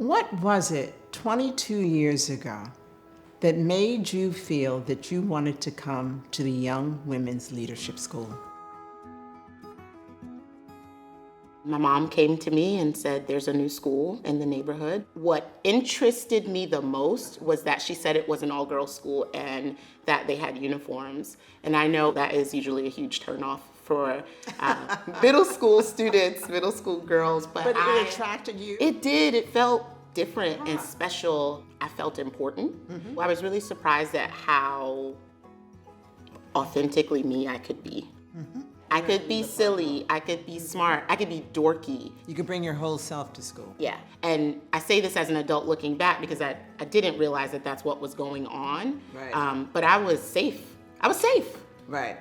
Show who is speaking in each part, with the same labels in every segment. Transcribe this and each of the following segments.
Speaker 1: What was it 22 years ago that made you feel that you wanted to come to the Young Women's Leadership School?
Speaker 2: My mom came to me and said, there's a new school in the neighborhood. What interested me the most was that she said it was an all-girls school and that they had uniforms. And I know that is usually a huge turnoff for middle school students, middle school girls. But
Speaker 1: it attracted you?
Speaker 2: It did. It felt different and special. I felt important. I was really surprised at how authentically me I could be. I could be silly, I could be smart, I could be dorky.
Speaker 1: You could bring your whole self to school.
Speaker 2: Yeah, and I say this as an adult looking back because I didn't realize that that's what was going on.
Speaker 1: Right.
Speaker 2: But I was safe. I was safe.
Speaker 1: Right.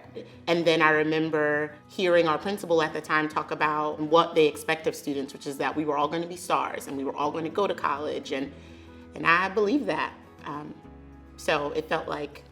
Speaker 2: And then I remember hearing our principal at the time talk about what they expect of students, which is that we were all going to be stars and we were all going to go to college, and I believe that. So it felt like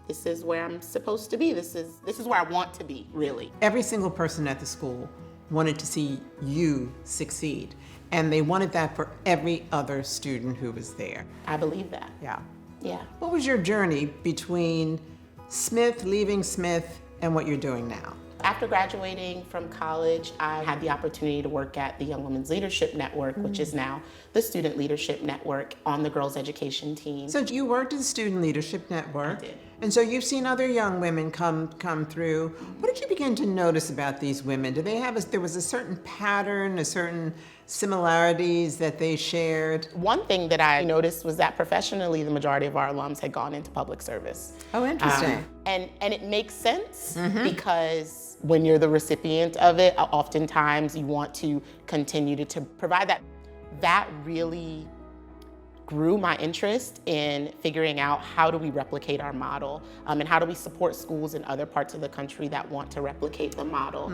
Speaker 2: this is where I'm supposed to be. This is where I want to be, really.
Speaker 1: Every single person at the school wanted to see you succeed, and they wanted that for every other student who was there.
Speaker 2: I believe that.
Speaker 1: Yeah.
Speaker 2: Yeah.
Speaker 1: What was your journey between Smith, leaving Smith, and what you're doing now?
Speaker 2: After graduating from college, I had the opportunity to work at the Young Women's Leadership Network, which is now the Student Leadership Network, on the girls' education team.
Speaker 1: So you worked at the Student Leadership Network.
Speaker 2: I did.
Speaker 1: And so you've seen other young women come through. What did you begin to notice about these women? Did they have there was a certain pattern, a certain similarities that they shared?
Speaker 2: One thing that I noticed was that professionally, the majority of our alums had gone into public service.
Speaker 1: Oh, interesting.
Speaker 2: And it makes sense because when you're the recipient of it, oftentimes you want to continue to provide that. That really grew my interest in figuring out how do we replicate our model, and how do we support schools in other parts of the country that want to replicate the model.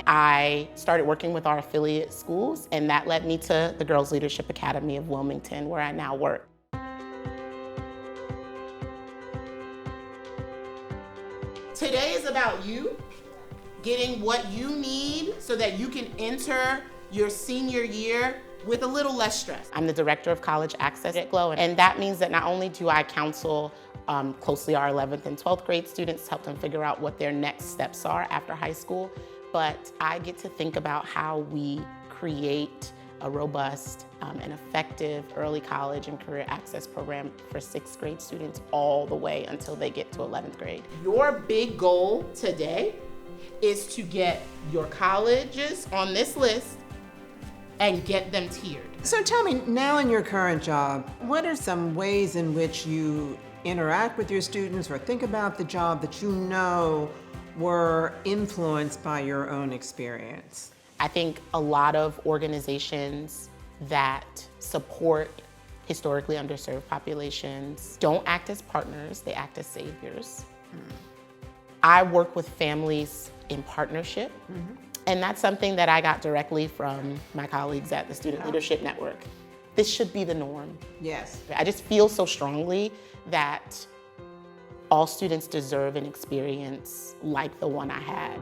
Speaker 2: I started working with our affiliate schools, and that led me to the Girls Leadership Academy of Wilmington, where I now work. Today is about you getting what you need so that you can enter your senior year with a little less stress. I'm the Director of College Access at GLOW, and that means that not only do I counsel closely our 11th and 12th grade students to help them figure out what their next steps are after high school, but I get to think about how we create a robust and effective early college and career access program for 6th grade students all the way until they get to 11th grade. Your big goal today is to get your colleges on this list and get them tiered.
Speaker 1: So tell me, now in your current job, what are some ways in which you interact with your students or think about the job that you know were influenced by your own experience?
Speaker 2: I think a lot of organizations that support historically underserved populations don't act as partners, they act as saviors. I work with families in partnership, and that's something that I got directly from my colleagues at the Student Leadership Network. This should be the norm.
Speaker 1: Yes.
Speaker 2: I just feel so strongly that all students deserve an experience like the one I had.